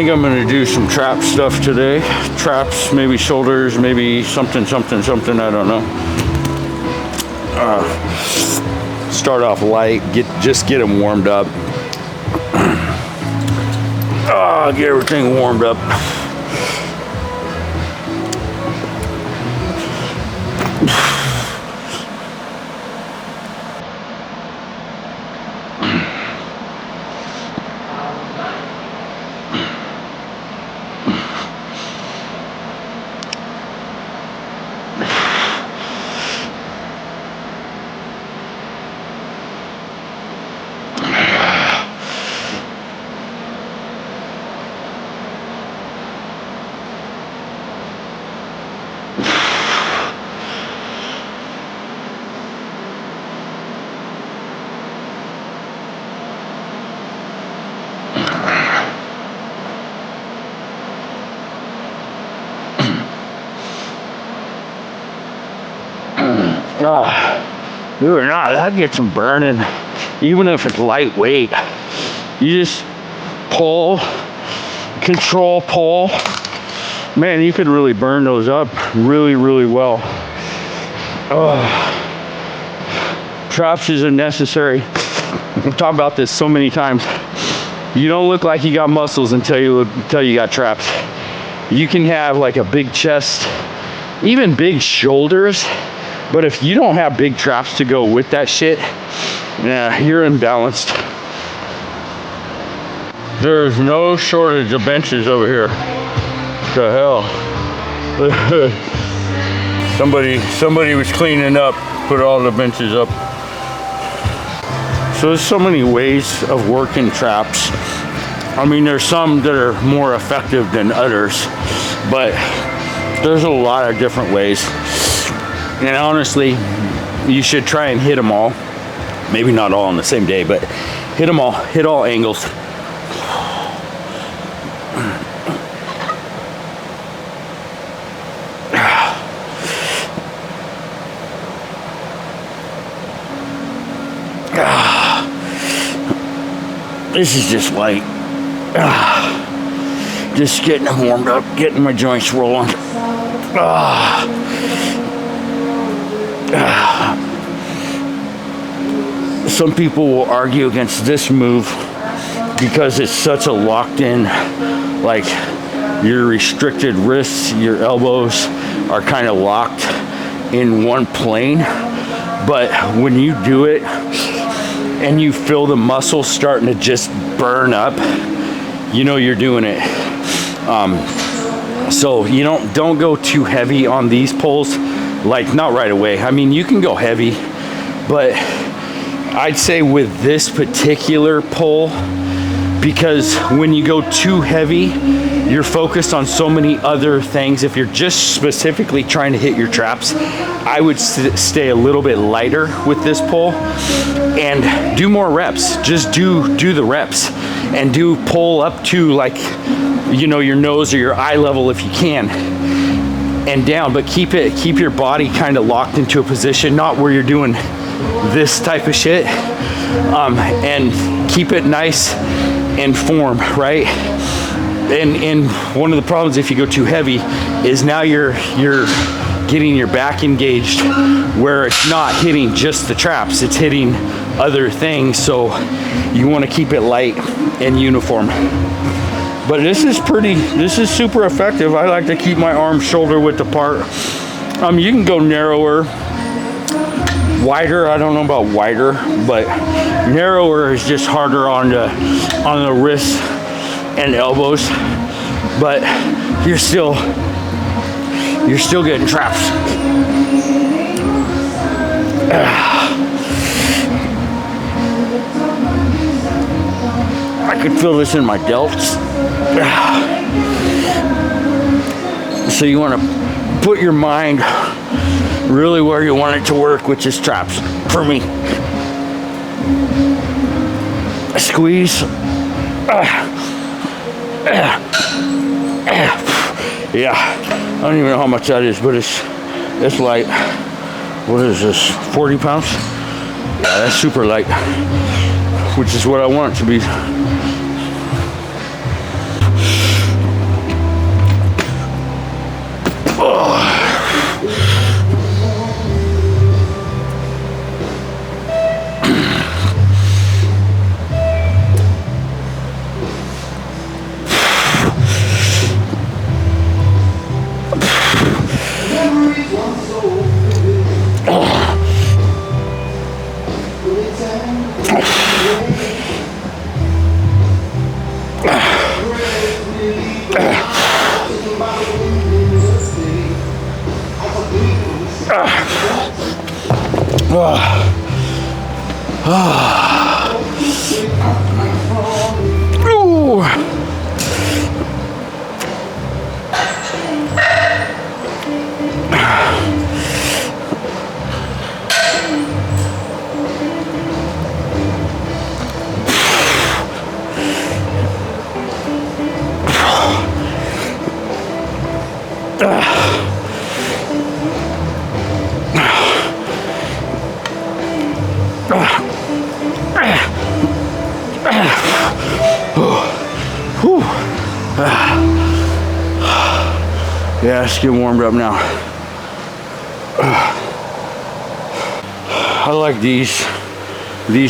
think I'm gonna do some trap stuff today. Traps, maybe shoulders, maybe something, I don't know. Start off light, just get them warmed up. Get everything warmed up. Believe it or not, that gets them burning, even if it's lightweight. You just pull, control pull. Man, you could really burn those up really, really well. Traps is unnecessary. I've talked about this so many times. You don't look like you got muscles until you got traps. You can have like a big chest, even big shoulders, but if you don't have big traps to go with that shit, yeah, you're imbalanced. There's no shortage of benches over here. What the hell? Somebody was cleaning up, put all the benches up. So there's so many ways of working traps. I mean, there's some that are more effective than others, but there's a lot of different ways. And honestly, you should try and hit them all. Maybe not all on the same day, but hit them all, hit all angles. This is just light. Just getting them warmed up, getting my joints rolling. Some people will argue against this move because it's such a locked in, like your restricted wrists, your elbows are kind of locked in one plane. But when you do it and you feel the muscles starting to just burn up, you know you're doing it. So you don't go too heavy on these pulls, like not right away. I mean, you can go heavy, but I'd say with this particular pull, because when you go too heavy, you're focused on so many other things. If you're just specifically trying to hit your traps, I would stay a little bit lighter with this pull and do more reps. Just do the reps and do pull up to, like, you know, your nose or your eye level if you can, and down, but keep your body kind of locked into a position, not where you're doing this type of shit, and keep it nice and form, right? And one of the problems if you go too heavy is now you're getting your back engaged where it's not hitting just the traps, it's hitting other things. So you want to keep it light and uniform. But this is super effective. I like to keep my arms shoulder width apart. You can go narrower, wider. I don't know about wider, but narrower is just harder on the wrists and elbows. But you're still getting traps. I could feel this in my delts. So you want to put your mind really where you want it to work, which is traps for me. Squeeze. Yeah, I don't even know how much that is, but it's light. What is this, 40 pounds? Yeah, that's super light, which is what I want it to be. Yeah, it's getting warmed up now. I like these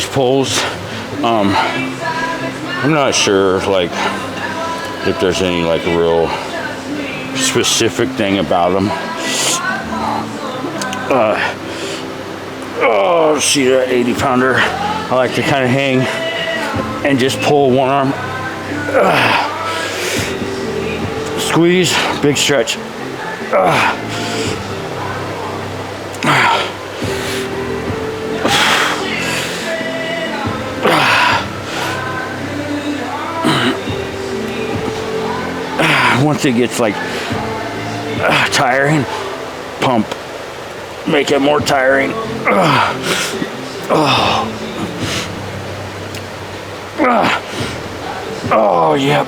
poles. I'm not sure like if there's any like real specific thing about them. Oh, see that 80 pounder. I like to kind of hang and just pull one arm. Squeeze, big stretch. Once it gets like tiring, pump. Make it more tiring. Oh, yep.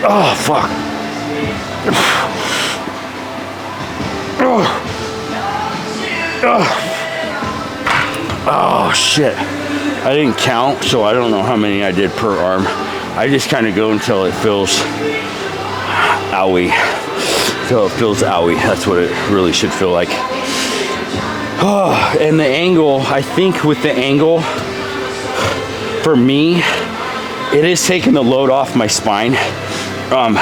Oh, fuck. Oh, shit. I didn't count, so I don't know how many I did per arm. I just kind of go until it feels owie. Until it feels owie. That's what it really should feel like. Oh, and the angle, I think with the angle, for me, it is taking the load off my spine. I'm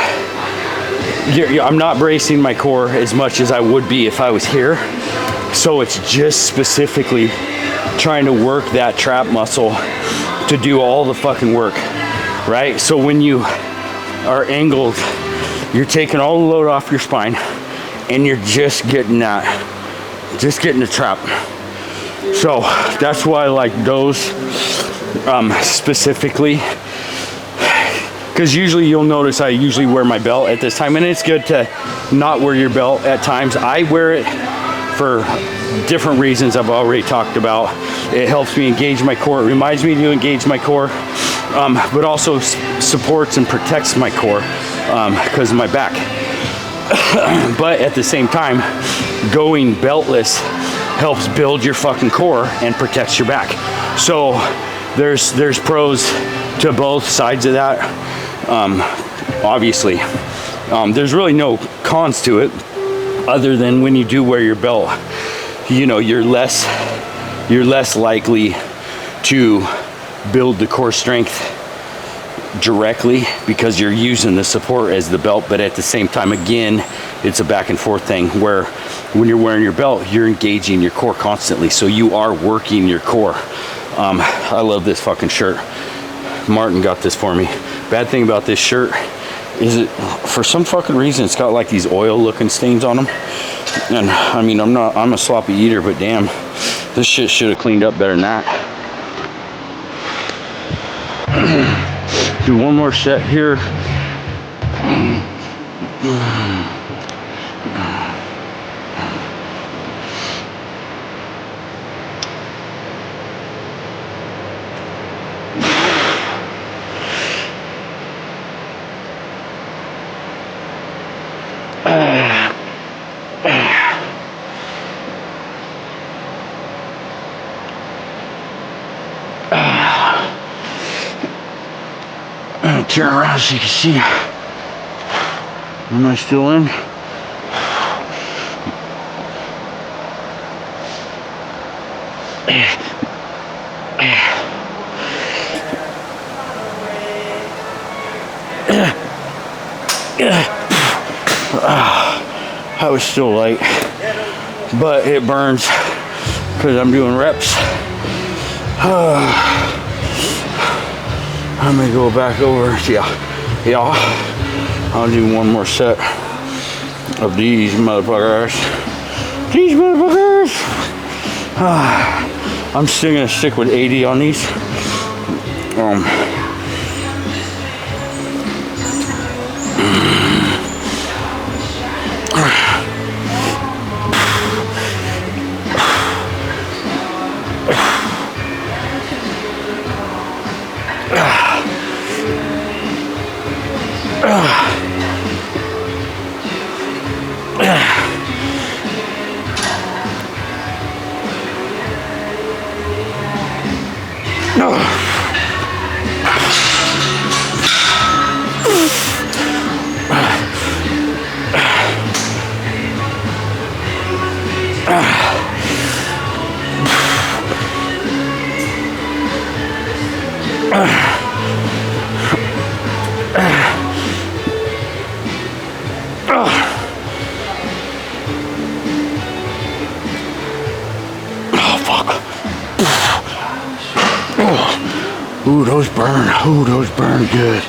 not bracing my core as much as I would be if I was here. So it's just specifically trying to work that trap muscle to do all the fucking work, right? So when you are angled, you're taking all the load off your spine and you're just getting the trap. So that's why I like those specifically. Because usually you'll notice I usually wear my belt at this time, and it's good to not wear your belt at times. I wear it for different reasons I've already talked about. It helps me engage my core. It reminds me to engage my core, but also supports and protects my core because of my back. But at the same time, going beltless helps build your fucking core and protects your back. So there's pros to both sides of that. Obviously, there's really no cons to it other than when you do wear your belt, you know, you're less likely to build the core strength directly because you're using the support as the belt. But at the same time, again, it's a back and forth thing where when you're wearing your belt, you're engaging your core constantly, so you are working your core. I love this fucking shirt. Martin got this for me. Bad thing about this shirt is it, for some fucking reason, it's got like these oil looking stains on them. And I mean, I'm a sloppy eater, but damn, this shit should have cleaned up better than that. Do one more set here. turn around so you can see. Am I still in? I was still light, but it burns because I'm doing reps. I'm gonna go back over. Yeah. I'll do one more set of these motherfuckers. I'm still gonna stick with 80 on these. Ooh, those burn. Ooh, those burn good.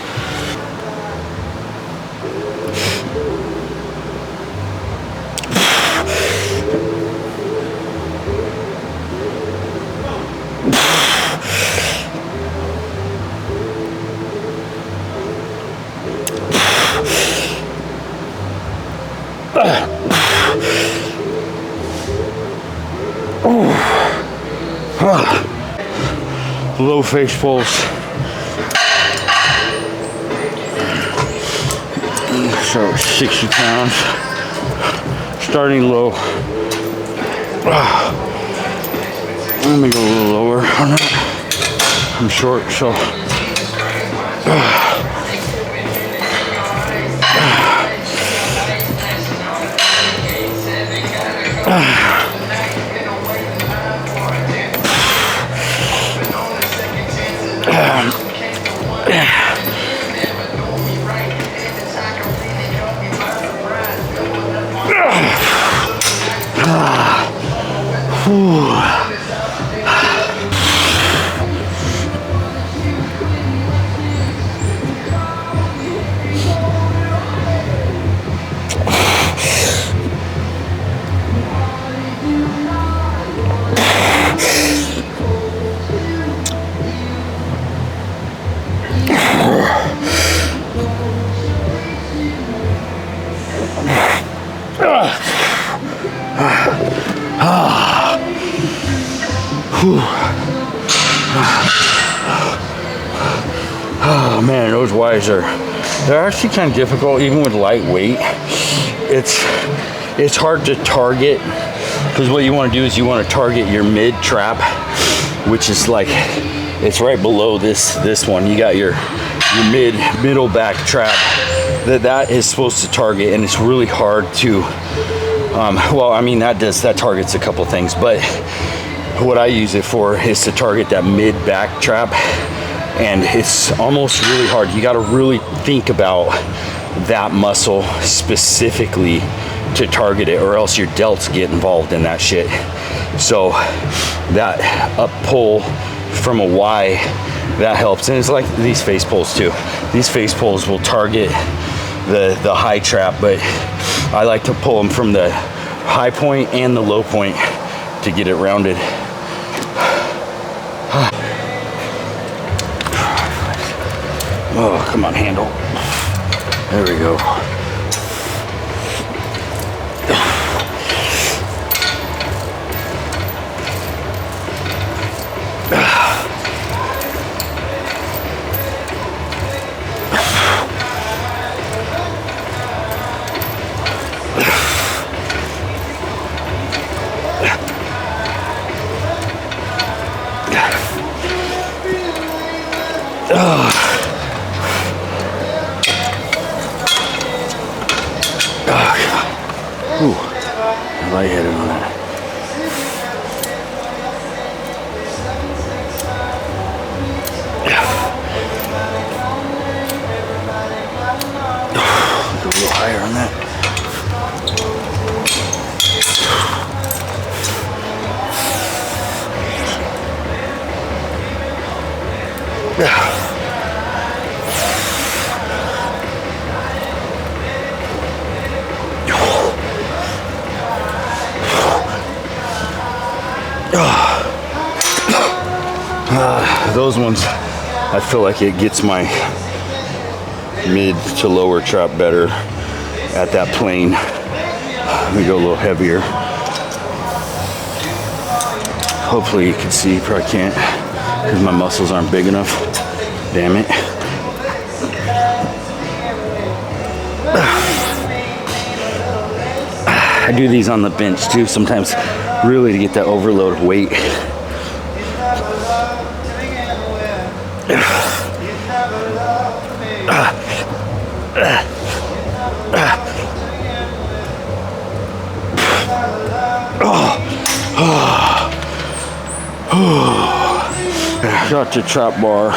Low face pulls. So 60 pounds. Starting low. Let me go a little lower on that. I'm short, so. Oh man, those Ys they're actually kind of difficult even with lightweight. It's hard to target because what you want to do is you want to target your mid trap, which is like it's right below this one. You got your middle back trap that is supposed to target, and it's really hard to well, I mean that targets a couple things, but what I use it for is to target that mid back trap, and it's almost really hard. You got to really think about that muscle specifically to target it, or else your delts get involved in that shit. So that up pull from a Y, that helps. And it's like these face pulls too. These face pulls will target the high trap, but I like to pull them from the high point and the low point to get it rounded. Oh, come on, handle. There we go. Those ones, I feel like it gets my mid to lower trap better at that plane. Let me go a little heavier. Hopefully you can see, probably can't because my muscles aren't big enough. Damn it. I do these on the bench too sometimes, really to get that overload weight. Got the trap bar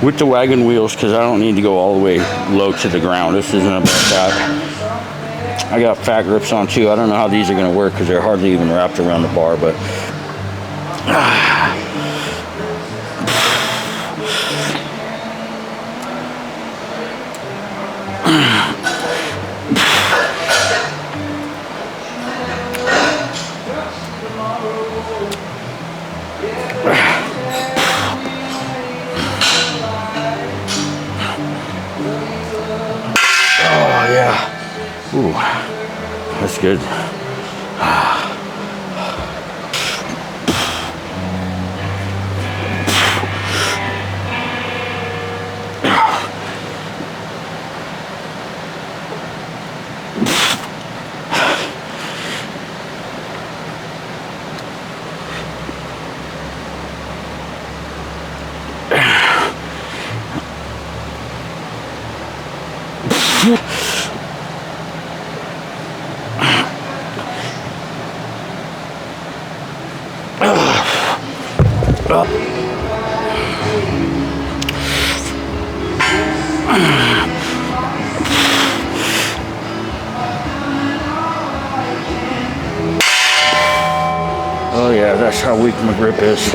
with the wagon wheels because I don't need to go all the way low to the ground. This isn't about that. I got fat grips on too. I don't know how these are going to work because they're hardly even wrapped around the bar, but ooh, that's good. Oh yeah, that's how weak my grip is.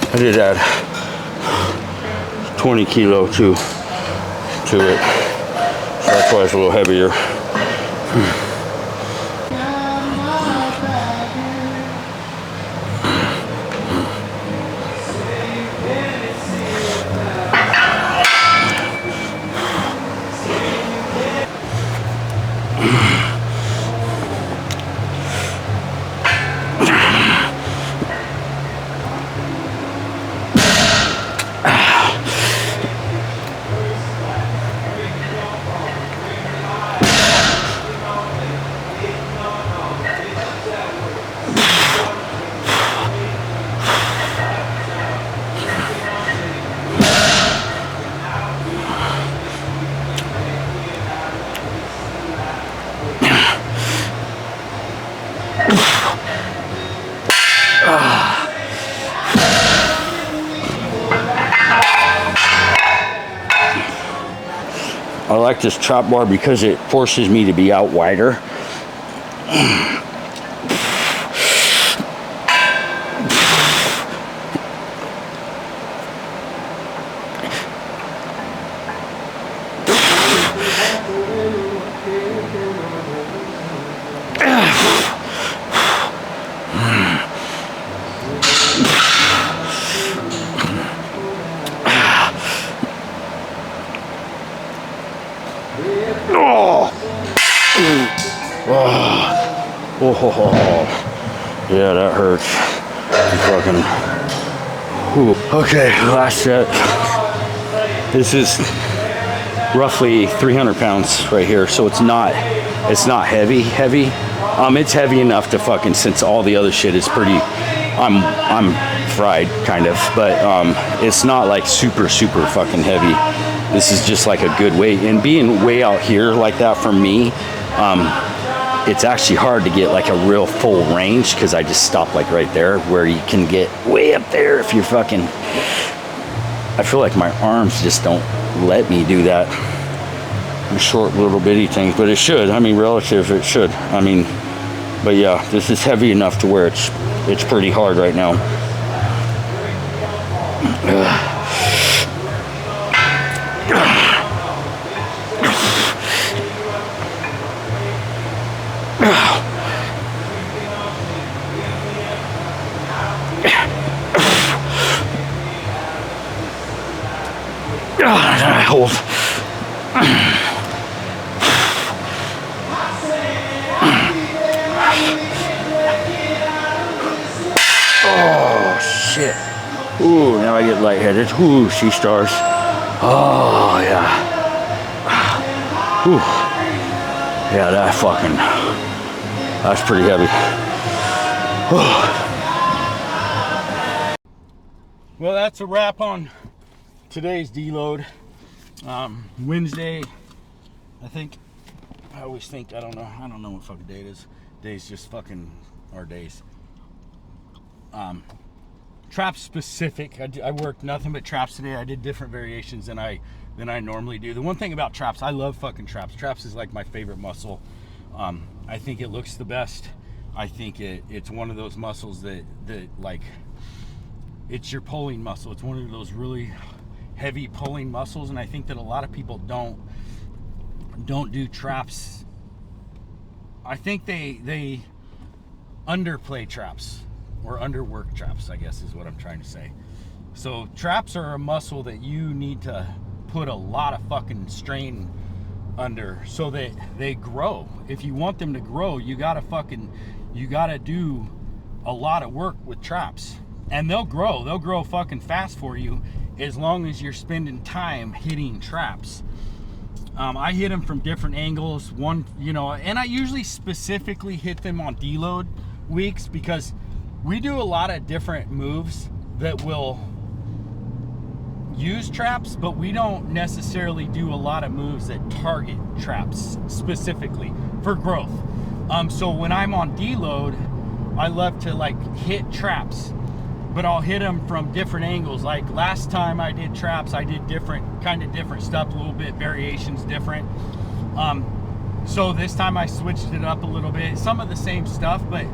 I did add 20 kilo to it, so that's why it's a little heavier. I like this chop bar because it forces me to be out wider. Oh, yeah, that hurts. Fucking. Ooh. Okay, last set. This is roughly 300 pounds right here, so it's not heavy. It's heavy enough to fucking, since all the other shit is pretty, I'm fried kind of, but it's not like super fucking heavy. This is just like a good weight, and being way out here like that for me, it's actually hard to get like a real full range, because I just stop like right there, where you can get way up there if you're fucking, I feel like my arms just don't let me do that. Short little bitty things, but it should. I mean, relative, it should. I mean, but yeah, this is heavy enough to where it's pretty hard right now. Hold. Oh shit. Ooh, now I get lightheaded. Ooh, sea stars. Oh yeah. Ooh. Yeah, that's pretty heavy. Well, that's a wrap on today's deload. Wednesday, I think. I always think, I don't know what fucking day it is. Days just fucking are days. Trap specific. I worked nothing but traps today. I did different variations than I normally do. The one thing about traps, I love fucking traps. Traps is like my favorite muscle. I think it looks the best. I think it's one of those muscles that like, it's your pulling muscle. It's one of those really heavy pulling muscles, and I think that a lot of people don't do traps. I think they underplay traps, or underwork traps, I guess is what I'm trying to say. So traps are a muscle that you need to put a lot of fucking strain under so that they grow. If you want them to grow, you gotta do a lot of work with traps, and they'll grow fucking fast for you as long as you're spending time hitting traps. I hit them from different angles, and I usually specifically hit them on deload weeks, because we do a lot of different moves that will use traps, but we don't necessarily do a lot of moves that target traps specifically for growth. So when I'm on deload, I love to like hit traps, but I'll hit them from different angles. Like last time I did traps, I did different stuff, a little bit variations different. So this time I switched it up a little bit. Some of the same stuff, but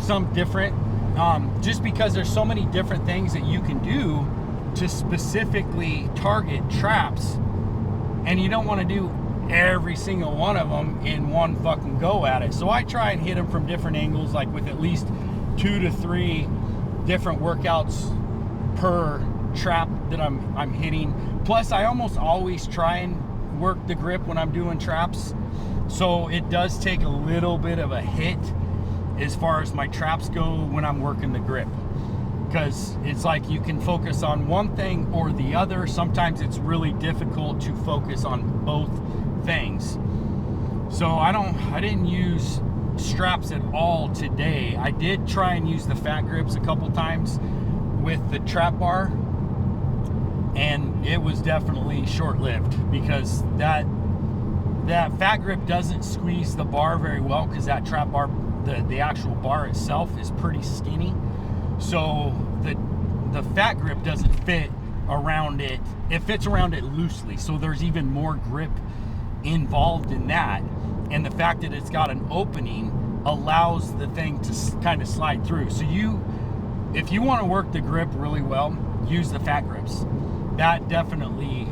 some different. Just because there's so many different things that you can do to specifically target traps, and you don't want to do every single one of them in one fucking go at it. So I try and hit them from different angles, like with at least 2 to 3 different workouts per trap that I'm hitting. Plus I almost always try and work the grip when I'm doing traps, so it does take a little bit of a hit as far as my traps go when I'm working the grip, because it's like you can focus on one thing or the other. Sometimes it's really difficult to focus on both things. So I didn't use straps at all today. I did try and use the fat grips a couple times with the trap bar, and it was definitely short-lived, because that fat grip doesn't squeeze the bar very well, because that trap bar, the actual bar itself is pretty skinny, so the fat grip doesn't fit around it. It fits around it loosely, so there's even more grip involved in that. And the fact that it's got an opening allows the thing to kind of slide through. So if you want to work the grip really well, use the fat grips. That definitely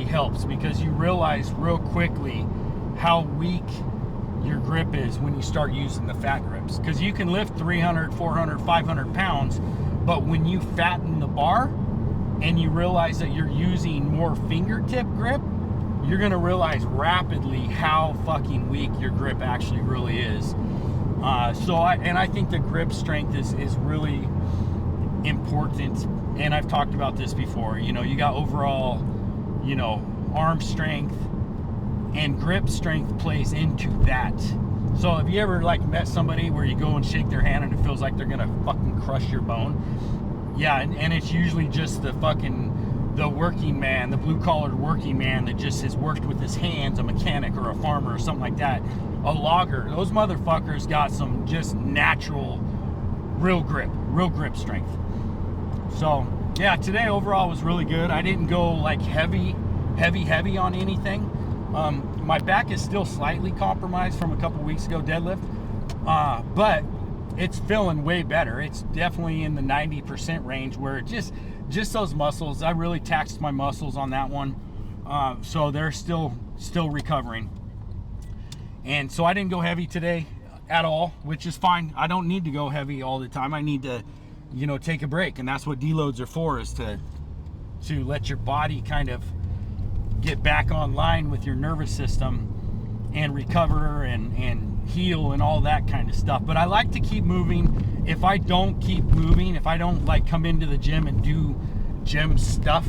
helps, because you realize real quickly how weak your grip is when you start using the fat grips. Because you can lift 300, 400, 500 pounds, but when you fatten the bar and you realize that you're using more fingertip grip, you're gonna realize rapidly how fucking weak your grip actually really is. I think the grip strength is really important and I've talked about this before, you know, you got overall, you know, arm strength, and grip strength plays into that. So have you ever like met somebody where you go and shake their hand and it feels like they're gonna fucking crush your bone? Yeah, and it's usually just the working man, the blue-collar working man that just has worked with his hands, a mechanic or a farmer or something like that, a logger. Those motherfuckers got some just natural, real grip strength. So yeah, today overall was really good. I didn't go like heavy on anything. My back is still slightly compromised from a couple weeks ago deadlift, but it's feeling way better. It's definitely in the 90% range, where it just those muscles, I really taxed my muscles on that one, so they're still recovering. And so I didn't go heavy today at all, which is fine. I don't need to go heavy all the time. I need to, you know, take a break, and that's what deloads are for, is to let your body kind of get back online with your nervous system and recover and heal and all that kind of stuff. But I like to keep moving. If I don't keep moving, if I don't like come into the gym and do gym stuff,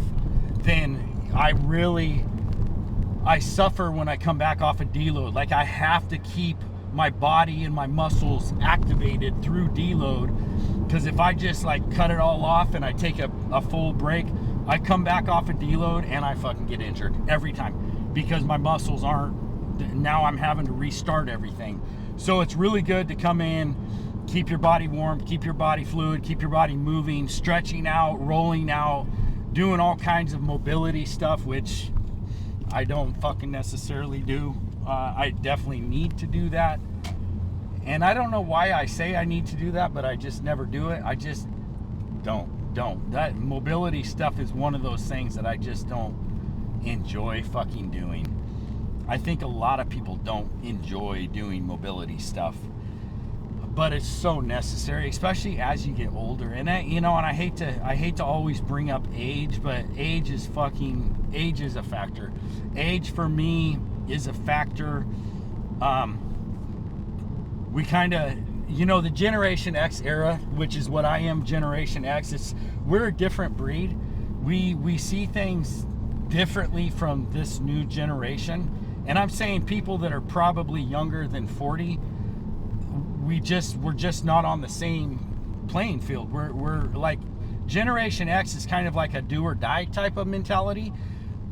then I suffer when I come back off a deload. Like, I have to keep my body and my muscles activated through deload, because if I just like cut it all off and I take a full break, I come back off a deload and I fucking get injured every time, because my muscles now I'm having to restart everything. So it's really good to come in, keep your body warm, keep your body fluid, keep your body moving, stretching out, rolling out, doing all kinds of mobility stuff, which I don't fucking necessarily do. I definitely need to do that. And I don't know why I say I need to do that, but I just never do it. I just don't. That mobility stuff is one of those things that I just don't enjoy fucking doing. I think a lot of people don't enjoy doing mobility stuff, but it's so necessary, especially as you get older. And I hate to always bring up age, but age is a factor. Age for me is a factor. We kind of, the Generation X era, which is what I am, Generation X, we're a different breed. We see things differently from this new generation. And I'm saying people that are probably younger than 40, we're just not on the same playing field. We're like, Generation X is kind of like a do or die type of mentality,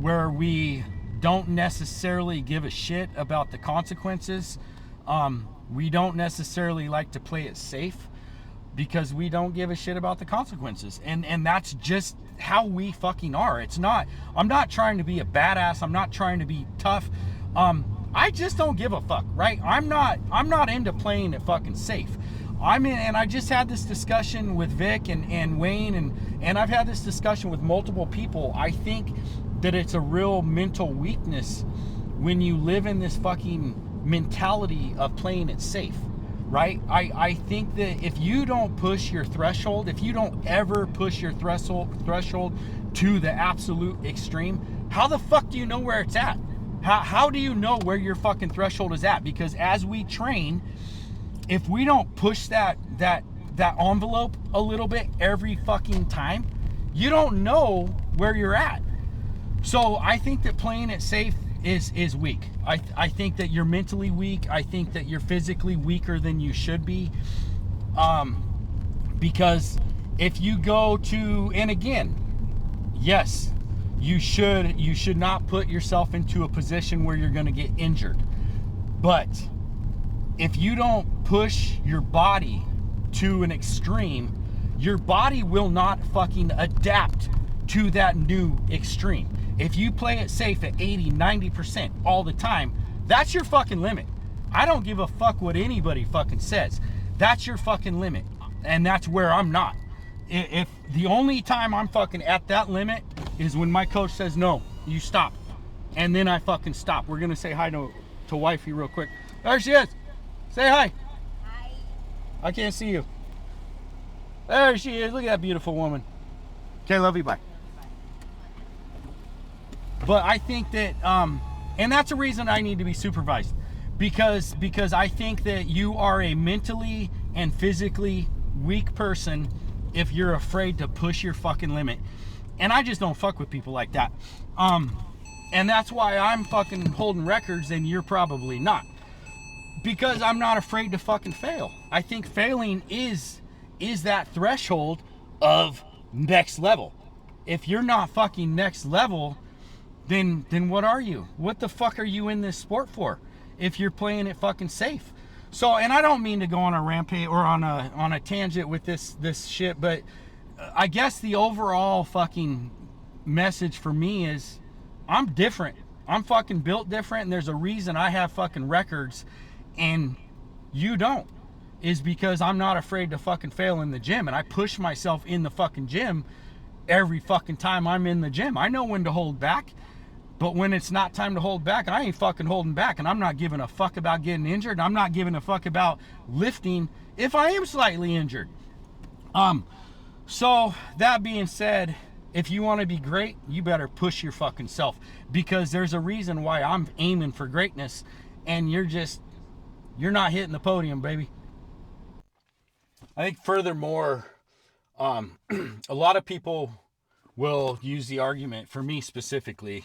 where we don't necessarily give a shit about the consequences. We don't necessarily like to play it safe, because we don't give a shit about the consequences. And that's just how we fucking are. I'm not trying to be a badass. I'm not trying to be tough. I just don't give a fuck, right? I'm not into playing it fucking safe. And I just had this discussion with Vic and Wayne, and I've had this discussion with multiple people. I think that it's a real mental weakness when you live in this fucking mentality of playing it safe, right? I think that if you don't push your threshold, if you don't ever push your threshold to the absolute extreme, how the fuck do you know where it's at? How do you know where your fucking threshold is at? Because as we train, if we don't push that envelope a little bit every fucking time, you don't know where you're at. So I think that playing it safe is weak. I think that you're mentally weak. I think that you're physically weaker than you should be. Because if you go to, and again, yes, you should not put yourself into a position where you're going to get injured. But if you don't push your body to an extreme, your body will not fucking adapt to that new extreme. If you play it safe at 80, 90% all the time, that's your fucking limit. I don't give a fuck what anybody fucking says. That's your fucking limit. And that's where I'm not. If the only time I'm fucking at that limit is when my coach says, no, you stop. And then I fucking stop. We're gonna say hi to wifey real quick. There she is. Say hi. Hi. I can't see you. There she is. Look at that beautiful woman. Okay, love you, bye. But I think that, and that's a reason I need to be supervised, because I think that you are a mentally and physically weak person if you're afraid to push your fucking limit. And I just don't fuck with people like that. And that's why I'm fucking holding records and you're probably not. Because I'm not afraid to fucking fail. I think failing is that threshold of next level. If you're not fucking next level, then what are you? What the fuck are you in this sport for? If you're playing it fucking safe. So, and I don't mean to go on a rampage or on a tangent with this shit, but I guess the overall fucking message for me is I'm different. I'm fucking built different, and there's a reason I have fucking records and you don't. Is because I'm not afraid to fucking fail in the gym, and I push myself in the fucking gym every fucking time I'm in the gym. I know when to hold back, but when it's not time to hold back, I ain't fucking holding back, and I'm not giving a fuck about getting injured. I'm not giving a fuck about lifting if I am slightly injured. So that being said, if you want to be great, you better push your fucking self, because there's a reason why I'm aiming for greatness, and you're not hitting the podium, baby. I think furthermore, a lot of people will use the argument, for me specifically,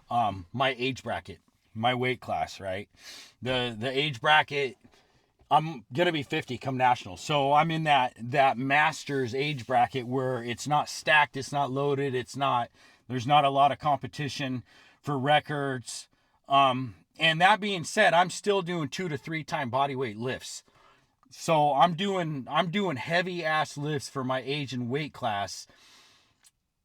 my age bracket, my weight class, right? The age bracket, I'm gonna be 50 come nationals, so I'm in that masters age bracket where it's not stacked, it's not loaded, there's not a lot of competition for records. And that being said, I'm still doing 2 to 3 time body weight lifts. So I'm doing heavy ass lifts for my age and weight class.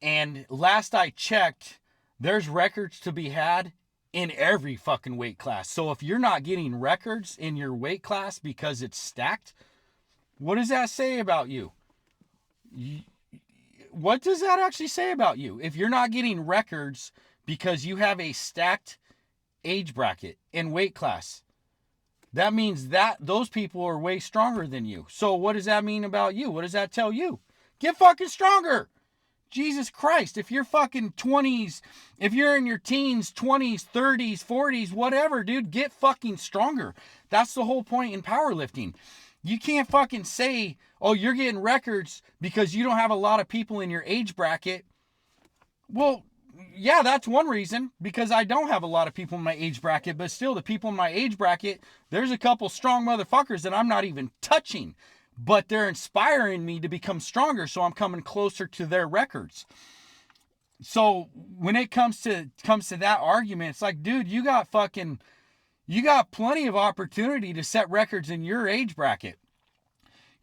And last I checked, there's records to be had in every fucking weight class. So if you're not getting records in your weight class because it's stacked, what does that say about you? What does that actually say about you? If you're not getting records because you have a stacked age bracket and weight class, that means that those people are way stronger than you. So what does that mean about you? What does that tell you? Get fucking stronger. Jesus Christ, if you're fucking 20s, if you're in your teens, 20s, 30s, 40s, whatever, dude, get fucking stronger. That's the whole point in powerlifting. You can't fucking say, oh, you're getting records because you don't have a lot of people in your age bracket. Well, yeah, that's one reason, because I don't have a lot of people in my age bracket, but still the people in my age bracket, there's a couple strong motherfuckers that I'm not even touching, but they're inspiring me to become stronger, so I'm coming closer to their records. So when it comes to that argument, it's like, dude, you got plenty of opportunity to set records in your age bracket.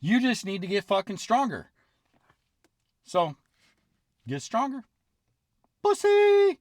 You just need to get fucking stronger. So get stronger. Pussy!